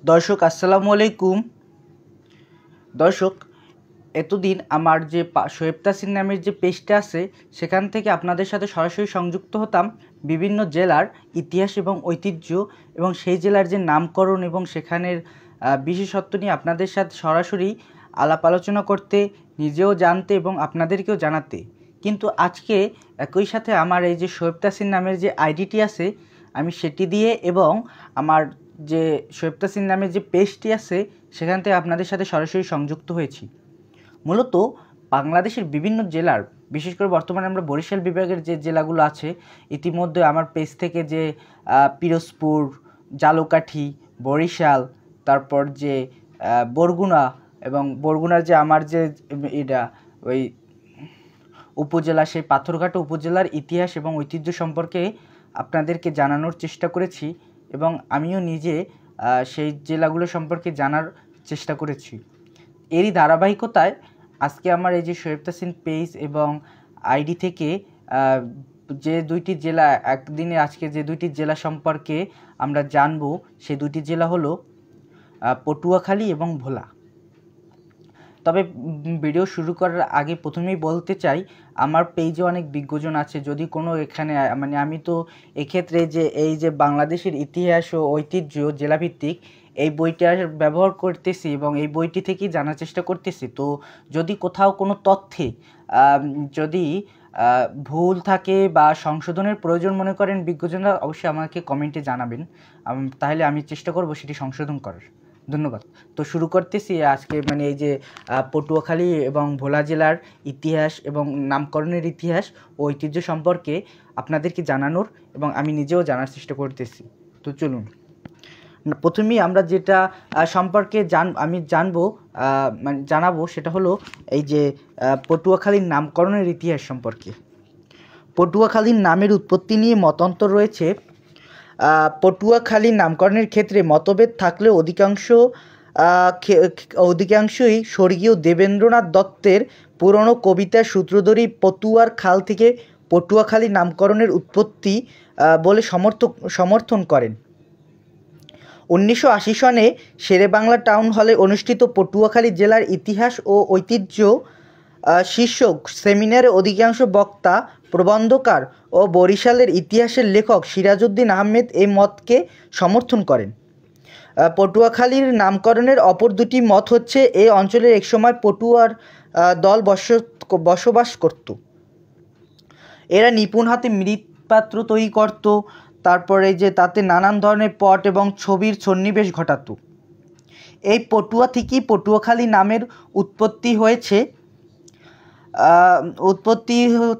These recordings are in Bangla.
দর্শক আসসালামু আলাইকুম। দর্শক, এতদিন আমার যে শোয়েব তাসির নামের যে পেজটা আছে সেখান থেকে আপনাদের সাথে সরাসরি সংযুক্ত হতাম বিভিন্ন জেলার ইতিহাস এবং ঐতিহ্য এবং সেই জেলার যে নামকরণ এবং সেখানের বিশেষত্ব নিয়ে আপনাদের সাথে সরাসরি আলাপ আলোচনা করতে, নিজেও জানতে এবং আপনাদেরকেও জানাতে। কিন্তু আজকে একই সাথে আমার এই যে শোয়েব তাসির নামের যে আইডিটি আছে আমি সেটি দিয়ে এবং আমার যে শোয়েব তাসির নামের যে পেজটি আছে সেখান থেকে আপনাদের সাথে সরাসরি সংযুক্ত হয়েছি। মূলত বাংলাদেশের বিভিন্ন জেলার, বিশেষ করে বর্তমানে আমরা বরিশাল বিভাগের যে জেলাগুলো আছে, ইতিমধ্যে আমার পেজ থেকে যে পিরোজপুর, ঝালকাঠি, বরিশাল, তারপর যে বরগুনা এবং বরগুনার যে আমার যে এটা ওই উপজেলা, সেই পাথরঘাটা উপজেলার ইতিহাস এবং ঐতিহ্য সম্পর্কে আপনাদেরকে জানানোর চেষ্টা করেছি এবং আমিও নিজে সেই জেলাগুলো সম্পর্কে জানার চেষ্টা করেছি। এরই ধারাবাহিকতায় আজকে আমার এই যে শোয়েব তাসির পেজ এবং আইডি থেকে যে দুইটি জেলা একদিনে আজকে যে দুইটি জেলা সম্পর্কে আমরা জানব, সেই দুইটি জেলা হলো পটুয়াখালী এবং ভোলা। তবে ভিডিও শুরু করার আগে প্রথমেই বলতে চাই, আমার পেজে অনেক বিজ্ঞজন আছে। যদি কোনো এখানে মানে আমি তো এক্ষেত্রে যে এই যে বাংলাদেশের ইতিহাস ও ঐতিহ্য জেলাভিত্তিক এই বইটা ব্যবহার করতেছি এবং এই বইটি থেকেই জানার চেষ্টা করতেছি। তো যদি কোথাও কোনো তথ্যে যদি ভুল থাকে বা সংশোধনের প্রয়োজন মনে করেন বিজ্ঞজনরা, অবশ্যই আমাকে কমেন্টে জানাবেন, তাহলে আমি চেষ্টা করব সেটি সংশোধন করার। ধন্যবাদ। তো শুরু করতেছি আজকে মানে এই যে পটুয়াখালী এবং ভোলা জেলার ইতিহাস এবং নামকরণের ইতিহাস ও ঐতিহ্য সম্পর্কে আপনাদেরকে জানানোর এবং আমি নিজেও জানার চেষ্টা করতেছি। তো চলুন, প্রথমেই আমরা যেটা সম্পর্কে আমি জানাবো সেটা হলো এই যে পটুয়াখালীর নামকরণের ইতিহাস সম্পর্কে। পটুয়াখালীর নামের উৎপত্তি নিয়ে মতান্তর রয়েছে। পটুয়াখালীর নামকরণের ক্ষেত্রে মতভেদ থাকলেও অধিকাংশই স্বর্গীয় দেবেন্দ্রনাথ দত্তের পুরনো কবিতার সূত্র ধরেই পটুয়ার খাল থেকে পটুয়াখালী নামকরণের উৎপত্তি বলে সমর্থন করেন। 1980 সনে শেরেবাংলা টাউন হলে অনুষ্ঠিত পটুয়াখালী জেলার ইতিহাস ও ঐতিহ্য শীর্ষক সেমিনারে অধিকাংশ বক্তা, প্রবন্ধকার ও বরিশালের ইতিহাসের লেখক সিরাজউদ্দিন আহমেদ এই মতকে সমর্থন করেন। পটুয়াখালীর নামকরণের অপর দুটি মত হচ্ছে, এ অঞ্চলের একসময় পটুয়ার দল বসবাস করত। এরা নিপুণ হাতে মৃৎপাত্র তৈরি করত, তারপরে যে তাতে নানান ধরনের পট এবং ছবির সন্নিবেশ ঘটাত। এই পটুয়া থেকেই পটুয়াখালী নামের উৎপত্তি হয়েছে,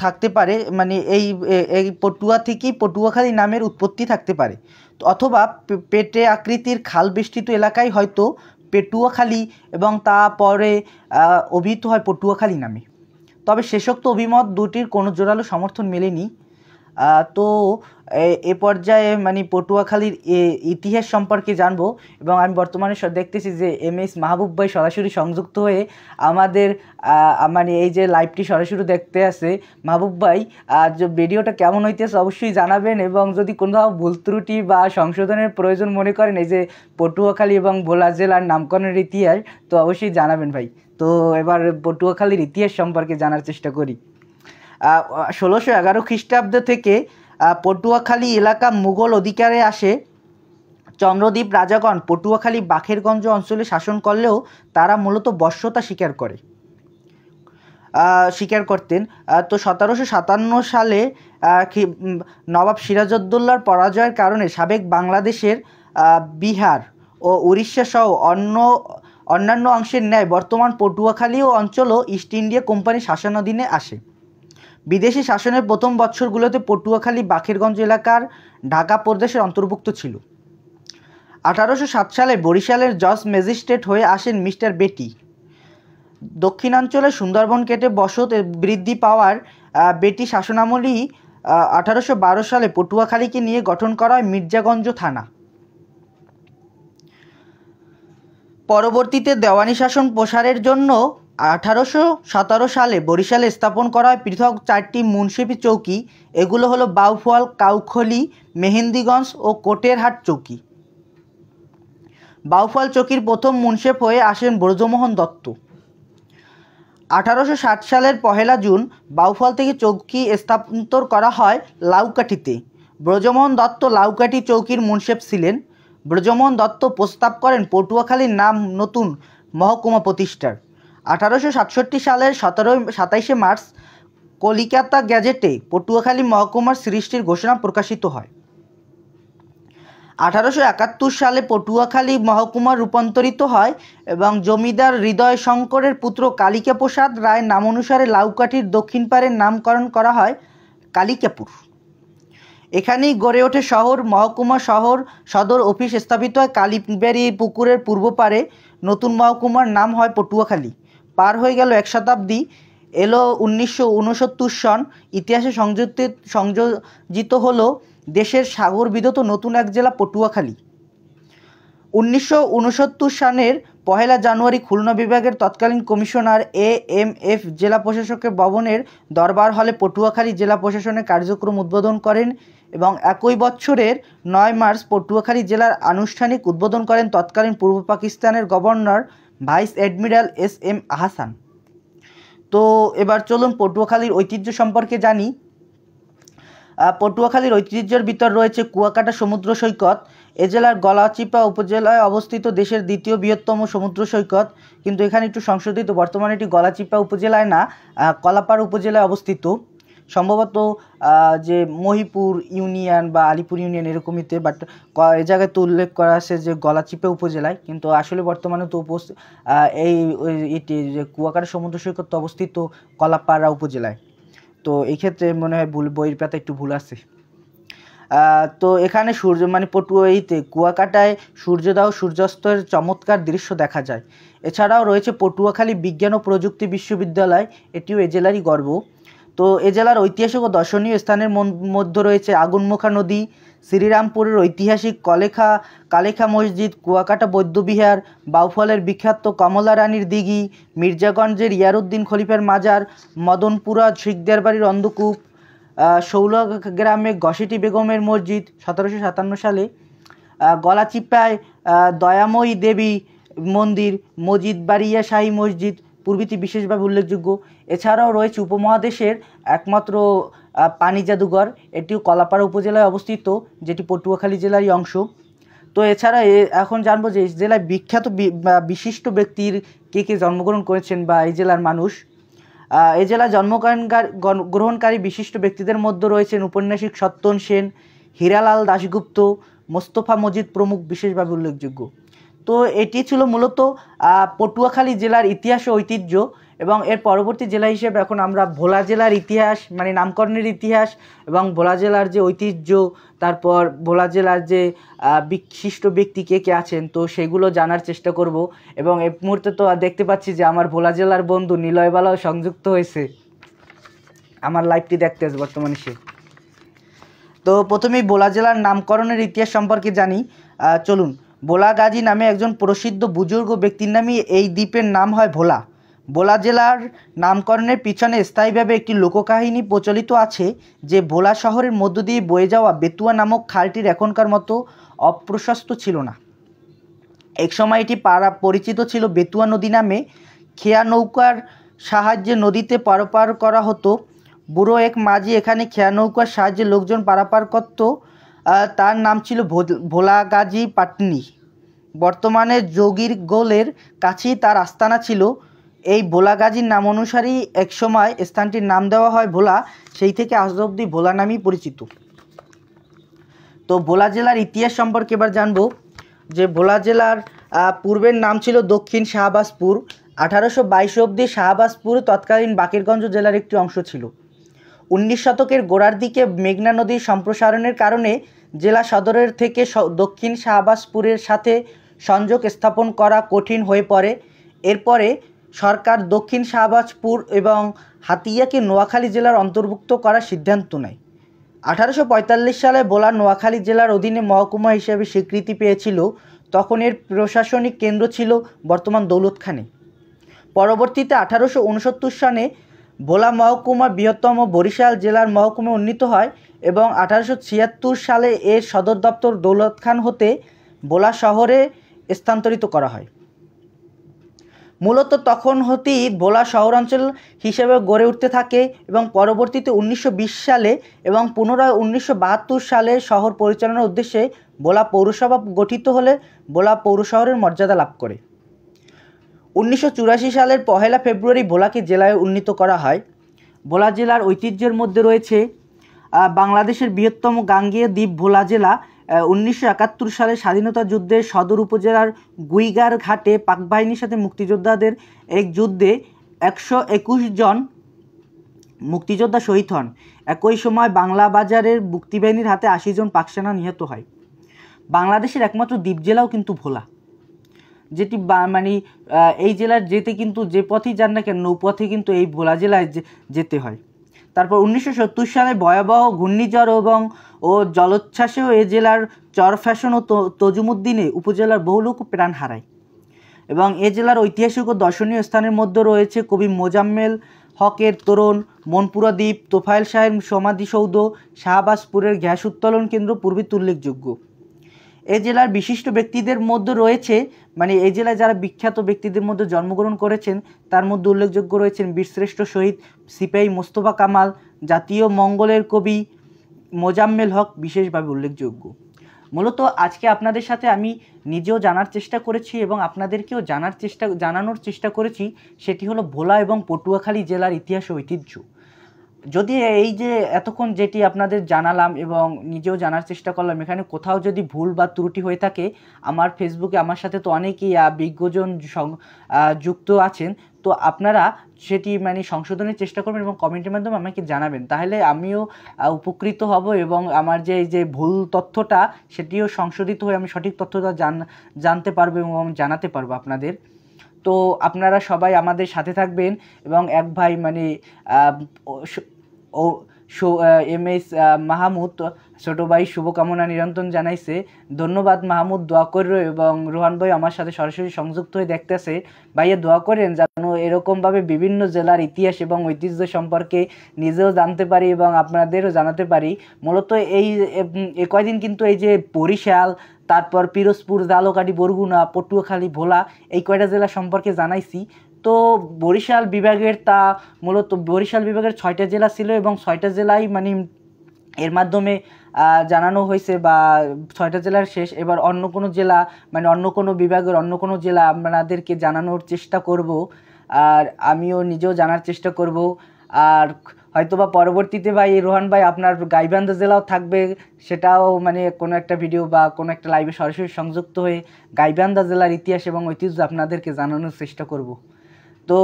থাকতে পারে, মানে এই পটুয়া থেকেই পটুয়াখালী নামের উৎপত্তি থাকতে পারে, অথবা পেটে আকৃতির খাল বেষ্টিত এলাকায় হয়তো পেটুয়াখালী এবং তা পরে অভিহিত হয় পটুয়াখালী নামে। তবে শেষোক্ত অভিমত দুটির কোনো জোরালো সমর্থন মেলেনি। তো এ পর্যায়ে মানে পটুয়াখালীর ইতিহাস সম্পর্কে জানবো এবং আমি বর্তমানে দেখতেছি যে MS মাহবুব ভাই সরাসরি সংযুক্ত হয়ে আমাদের মানে এই যে লাইভটি সরাসরি দেখতে আছে। মাহবুব ভাই, যে ভিডিওটা কেমন হইতেছে অবশ্যই জানাবেন এবং যদি কোথাও ভুল ত্রুটি বা সংশোধনের প্রয়োজন মনে করেন এই যে পটুয়াখালী এবং ভোলা জেলার নামকরণের ইতিহাস, তো অবশ্যই জানাবেন ভাই। তো এবার পটুয়াখালীর ইতিহাস সম্পর্কে জানার চেষ্টা করি। 1611 খ্রিস্টাব্দ থেকে পটুয়াখালী এলাকা মুঘল অধিকারে আসে। চন্দ্রদ্বীপ রাজাগণ পটুয়াখালী বাখেরগঞ্জ অঞ্চলে শাসন করলেও তারা মূলত বশ্যতা স্বীকার করতেন। তো 1757 সালে নবাব সিরাজউদ্দৌলার পরাজয়ের কারণে সাবেক বাংলাদেশের বিহার ও উড়িষ্যা সহ অন্যান্য অংশের ন্যায় বর্তমান পটুয়াখালী অঞ্চলও ইস্ট ইন্ডিয়া কোম্পানির শাসনাধীনে আসে। বিদেশি শাসনের প্রথম বৎসরগুলোতে পটুয়াখালী বাখেরগঞ্জ এলাকার ঢাকা প্রদেশের অন্তর্ভুক্ত ছিল। 1807 সালে বরিশালের জজ ম্যাজিস্ট্রেট হয়ে আসেন মিস্টার বেটি। দক্ষিণাঞ্চলে সুন্দরবন কেটে বসত বৃদ্ধি পাওয়ার বেটি শাসনামলেই 1812 সালে পটুয়াখালীকে নিয়ে গঠন করা হয় মির্জাগঞ্জ থানা। পরবর্তীতে দেওয়ানি শাসন প্রসারের জন্য 1817 সালে বরিশালে স্থাপন করা হয় পৃথক 4টি মুন্সিপি চৌকি। এগুলো হলো বাউফল, কাউখলী, মেহেন্দিগঞ্জ ও কোটেরহাট চৌকি। বাউফল চৌকির প্রথম মুন্সেফ হয়ে আসেন ব্রজমোহন দত্ত। 1860 সালের 1 জুন বাউফল থেকে চৌকি স্থানান্তর করা হয় লাউকাঠিতে। ব্রজমোহন দত্ত লাউকাঠি চৌকির মুন্সেফ ছিলেন। ব্রজমোহন দত্ত প্রস্তাব করেন পটুয়াখালীর নাম নতুন মহকুমা প্রতিষ্ঠার। 1867 সালের 27 মার্চ কলিকাতা গ্যাজেটে পটুয়াখালী মহকুমার সৃষ্টির ঘোষণা প্রকাশিত হয়। 1871 সালে পটুয়াখালী মহকুমা রূপান্তরিত হয় এবং জমিদার হৃদয় শঙ্করের পুত্র কালিকা প্রসাদ রায়ের নামানুসারে লাউকাঠির দক্ষিণ পাড়ের নামকরণ করা হয় কালিকাপুর। এখানেই গড়ে ওঠে শহর, মহকুমা শহর সদর অফিস স্থাপিত হয় কালীবেড়ি পুকুরের পূর্ব পাড়ে। নতুন মহকুমার নাম হয় পটুয়াখালী। পার হয়ে গেল 1 শতাব্দী, এলো 1969 সন। ইতিহাসে সংযোজিত হলো দেশের সাগর বিধৌত নতুন এক জেলা পটুয়াখালী। 1969 সনের 1 জানুয়ারি খুলনা বিভাগের তৎকালীন কমিশনার AMF জেলা প্রশাসকের ভবনের দরবার হলে পটুয়াখালী জেলা প্রশাসনের কার্যক্রম উদ্বোধন করেন এবং একই বছরের 9 মার্চ পটুয়াখালী জেলার আনুষ্ঠানিক উদ্বোধন করেন তৎকালীন পূর্ব পাকিস্তানের governor vice admiral SM Ahsan. তো এবার চলুন পটুয়াখালীর ঐতিহ্য সম্পর্কে জানি। পটুয়াখালীর ঐতিহ্যের ভিতর রয়েছে কুয়াকাটা সমুদ্র সৈকত। এ জেলার গলাচিপা উপজেলায় অবস্থিত দেশের দ্বিতীয় বৃহত্তম সমুদ্র সৈকত, কিন্তু এখানে একটু সংশোধিত, বর্তমানে এটি গলাচিপা উপজেলায় না, কলাপাড় উপজেলায় অবস্থিত। সম্ভবত যে মহিপুর ইউনিয়ন বা আলিপুর ইউনিয়ন এরকমইতে, বাট এ জায়গায় তো উল্লেখ করা আছে যে গলাচিপা উপজেলায়, কিন্তু আসলে বর্তমানে তো এটি যে কুয়াকাটা সমুদ্র সৈকত অবস্থিত কলাপাড়া উপজেলায়। তো এই ক্ষেত্রে মনে হয় বইয়ের পাতা একটু ভুল আছে। তো এখানে কুয়াকাটায় সূর্যোদয় ও সূর্যাস্তের চমৎকার দৃশ্য দেখা যায়। এছাড়াও রয়েছে পটুয়াখালী বিজ্ঞান ও প্রযুক্তি বিশ্ববিদ্যালয়, এটিও এ জেলারই গর্ব। তো এ জেলার ঐতিহাসিক ও দর্শনীয় স্থানের মধ্যে রয়েছে আগুনমুখা নদী, শ্রীরামপুরের ঐতিহাসিক কালেখা মসজিদ, কুয়াকাটা বৌদ্ধবিহার, বাউফলের বিখ্যাত কমলা রানীর দিঘি, মির্জাগঞ্জের ইয়ারউদ্দিন খলিফার মাজার, মদনপুরা শিকদার বাড়ির অন্ধকূপ, শৌলা গ্রামে ঘসেটি বেগমের মসজিদ 1757 সালে, গলাচিপায় দয়াময়ী দেবী মন্দির, মজিদবাড়িয়া শাহী মসজিদ প্রভৃতি বিশেষভাবে উল্লেখযোগ্য। এছাড়াও রয়েছে উপমহাদেশের একমাত্র পানি জাদুঘর, এটিও কলাপাড়া উপজেলায় অবস্থিত, যেটি পটুয়াখালী জেলারই অংশ। তো এছাড়া এখন জানবো যে এই জেলায় বিখ্যাত বিশিষ্ট ব্যক্তির কে জন্মগ্রহণ করেছেন বা এই জেলার মানুষ। এই জেলায় জন্মগ্রহণকারী বিশিষ্ট ব্যক্তিদের মধ্যে রয়েছেন উপন্যাসিক সত্যন সেন, হীরালাল দাশগুপ্ত, মোস্তফা মজিদ প্রমুখ বিশেষভাবে উল্লেখযোগ্য। তো এটি ছিল মূলত পটুয়াখালী জেলার ইতিহাস ও ঐতিহ্য। এবং এর পরবর্তী জেলা হিসেবে এখন আমরা ভোলা জেলার ইতিহাস, মানে নামকরণের ইতিহাস এবং ভোলা জেলার যে ঐতিহ্য, তারপর ভোলা জেলার যে বিশিষ্ট ব্যক্তি কে আছেন, তো সেগুলো জানার চেষ্টা করব। এবং এই মুহূর্তে তো দেখতে পাচ্ছি যে আমার ভোলা জেলার বন্ধু নিলয়বালাও সংযুক্ত হয়েছে, আমার লাইভটি দেখতে আছে বর্তমানে সে। তো প্রথমেই ভোলা জেলার নামকরণের ইতিহাস সম্পর্কে জানি। চলুন। ভোলা গাজী নামে একজন প্রসিদ্ধ বুজুর্গ ব্যক্তির নামে এই দ্বীপের নাম হয় ভোলা। ভোলা জেলার নামকরণের পিছনে স্থায়ীভাবে একটি লোককাহিনী প্রচলিত আছে যে ভোলা শহরের মধ্য দিয়ে বয়ে যাওয়া বেতুয়া নামক খালটির এখনকার মতো অপ্রশস্ত ছিল না। একসময় এটি পরিচিত ছিল বেতুয়া নদী নামে। খেয়া নৌকার সাহায্যে নদীতে পারাপার করা হতো। বুড়ো এক মাঝি এখানে খেয়া নৌকার সাহায্যে লোকজন পারাপার করত। তার নাম ছিল ভোলা গাজী পাটনি। বর্তমানে যোগীর গোলের কাছেই তার আস্তানা ছিল। এই ভোলা গাজীর নাম অনুসারেই একসময় স্থানটির নাম দেওয়া হয় ভোলা, সেই থেকে আজ অবধি ভোলা নামেই পরিচিত। তো ভোলা জেলার ইতিহাস সম্পর্কে এবার জানবো যে ভোলা জেলার পূর্বের নাম ছিল দক্ষিণ শাহবাজপুর। 1822 অবধি শাহবাজপুর তৎকালীন বাকেরগঞ্জ জেলার একটি অংশ ছিল। 19 শতকের গোড়ার দিকে মেঘনা নদীর সম্প্রসারণের কারণে জেলা সদরের থেকে দক্ষিণ শাহবাজপুরের সাথে সংযোগ স্থাপন করা কঠিন হয়ে পড়ে। এরপরে সরকার দক্ষিণ শাহবাজপুর এবং হাতিয়াকে নোয়াখালী জেলার অন্তর্ভুক্ত করার সিদ্ধান্ত নেয়। 1845 সালে ভোলা নোয়াখালী জেলার অধীনে মহকুমা হিসেবে স্বীকৃতি পেয়েছিল। তখন এর প্রশাসনিক কেন্দ্র ছিল বর্তমান দৌলতখানে। পরবর্তীতে 1869 সনে ভোলা মহকুমা বৃহত্তম বরিশাল জেলার মহকুমায় উন্নীত হয় এবং 1876 সালে এর সদর দপ্তর দৌলতখান হতে ভোলা শহরে স্থানান্তরিত করা হয়। মূলত তখন হতেই ভোলা শহরাঞ্চল হিসেবে গড়ে উঠতে থাকে এবং পরবর্তীতে 1920 সালে এবং পুনরায় 1972 সালে শহর পরিচালনার উদ্দেশ্যে ভোলা পৌরসভা গঠিত হলে ভোলা পৌর শহরের মর্যাদা লাভ করে। 1984 সালের 1 ফেব্রুয়ারি ভোলাকে জেলায় উন্নীত করা হয়। ভোলা জেলার ঐতিহ্যের মধ্যে রয়েছে বাংলাদেশের বৃহত্তম গাঙ্গেয় দ্বীপ ভোলা জেলা। 1971 সালে স্বাধীনতা যুদ্ধে সদর উপজেলার গুইগার ঘাটে পাক বাহিনীর সাথে মুক্তিযোদ্ধাদের এক যুদ্ধে 121 জন মুক্তিযোদ্ধা শহীদ হন। একই সময় বাংলা বাজারের মুক্তিবাহিনীর হাতে 80 জন পাক সেনা নিহত হয়। বাংলাদেশের একমাত্র দ্বীপ জেলাও কিন্তু ভোলা, যেটি মানে এই জেলার যেতে কিন্তু যে পথেই যান না কেন নৌপথে কিন্তু এই ভোলা জেলায় যেতে হয়। তারপর 1970 সালে ভয়াবহ ঘূর্ণিঝড় ও জলোচ্ছ্বাসেও এ জেলার চরফ্যাশন ও তজুমুদ্দিনে উপজেলার বহু লোক প্রাণ হারায়। এবং এ জেলার ঐতিহাসিক ও দর্শনীয় স্থানের মধ্যে রয়েছে কবি মোজাম্মেল হকের তোরণ, মনপুরা দ্বীপ, তোফায়েল শাহের সমাধিসৌধ, শাহবাজপুরের গ্যাস উত্তোলন কেন্দ্র প্রভৃতি উল্লেখযোগ্য। এ জেলার বিশিষ্ট ব্যক্তিদের মধ্যে রয়েছে মানে এই জেলায় যারা বিখ্যাত ব্যক্তিদের মধ্যে জন্মগ্রহণ করেছেন তার মধ্যে উল্লেখযোগ্য রয়েছেন বীরশ্রেষ্ঠ শহীদ সিপাহী মোস্তফা কামাল, জাতীয় মঙ্গলের কবি মোজাম্মেল হক বিশেষভাবে উল্লেখযোগ্য। মূলত আজকে আপনাদের সাথে আমি নিজেও জানার চেষ্টা করেছি এবং আপনাদেরকেও জানানোর চেষ্টা করেছি, সেটি হলো ভোলা এবং পটুয়াখালী জেলার ইতিহাস ও ঐতিহ্য। যদি এই যে এতক্ষণ যেটি আপনাদের জানালাম এবং নিজেও জানার চেষ্টা করলাম, এখানে কোথাও যদি ভুল বা ত্রুটি হয়ে থাকে, আমার ফেসবুকে আমার সাথে তো অনেকেই বিজ্ঞজন যুক্ত আছেন, তো আপনারা সেটি মানে সংশোধনের চেষ্টা করবেন এবং কমেন্টের মাধ্যমে আমাকে জানাবেন, তাহলে আমিও উপকৃত হব এবং আমার যে ভুল তথ্যটা সেটিও সংশোধিত হয়ে আমি সঠিক তথ্যটা জানতে পারবো এবং জানাতে পারবো আপনাদের। তো আপনারা সবাই আমাদের সাথে থাকবেন এবং এক ভাই মানে MS মাহমুদ ছোটো ভাই শুভকামনা নিরন্তর জানাইছে। ধন্যবাদ মাহমুদ, দোয়া করো। এবং রোহান ভাই আমার সাথে সরাসরি সংযুক্ত হয়ে দেখতেছে, ভাইয়া দোয়া করেন যেন এরকমভাবে বিভিন্ন জেলার ইতিহাস এবং ঐতিহ্য সম্পর্কে নিজেও জানতে পারি এবং আপনাদেরও জানাতে পারি। মূলত এই কয়দিন কিন্তু এই যে বরিশাল, তারপর পিরোজপুর, ঝালকাঠি, বরগুনা, পটুয়াখালী, ভোলা এই কয়টা জেলা সম্পর্কে জানাইছি। তো বরিশাল বিভাগের মূলত বরিশাল বিভাগের 6টা জেলা ছিল এবং 6টা জেলাই মানে এর মাধ্যমে জানানো হয়েছে বা 6টা জেলার শেষ। এবার অন্য কোনো জেলা মানে অন্য কোনো বিভাগের অন্য কোনো জেলা আপনাদেরকে জানানোর চেষ্টা করব, আর আমিও নিজেও জানার চেষ্টা করব। আর হয়তোবা পরবর্তীতে ভাই রোহান ভাই আপনার গাইবান্ধা জেলাও থাকবে, সেটাও মানে কোনো একটা ভিডিও বা কোনো একটা লাইভে সরাসরি সংযুক্ত হয়ে গাইবান্ধা জেলার ইতিহাস এবং ঐতিহ্য আপনাদেরকে জানানোর চেষ্টা করব। তো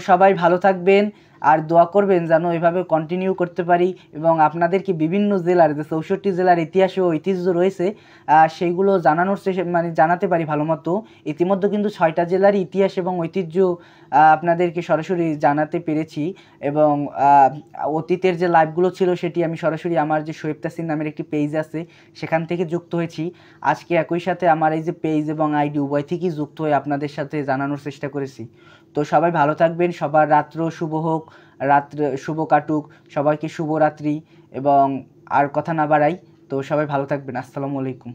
সবাই ভালো থাকবেন আর দোয়া করবেন যেন এভাবে কন্টিনিউ করতে পারি এবং আপনাদেরকে বিভিন্ন জেলার যে 64 জেলার ইতিহাস ও ঐতিহ্য রয়েছে সেইগুলো জানাতে পারি ভালো মতো। ইতিমধ্যে কিন্তু 6টা জেলার ইতিহাস এবং ঐতিহ্য আপনাদেরকে সরাসরি জানাতে পেরেছি এবং অতীতের যে লাইভগুলো ছিল সেটি আমি সরাসরি আমার যে শোয়েব তাসির নামের একটি পেজ আছে সেখান থেকে যুক্ত হয়েছি। আজকে একই সাথে আমার এই যে পেজ এবং আইডি উভয় থেকেই যুক্ত হয়ে আপনাদের সাথে জানানোর চেষ্টা করেছি। তো সবাই ভালো থাকবেন, সবার রাত্র শুভ হোক, রাত্র শুভ কাটুক, সবাইকে শুভরাত্রি এবং আর কথা না বাড়াই। তো সবাই ভালো থাকবেন, আসসালামু আলাইকুম।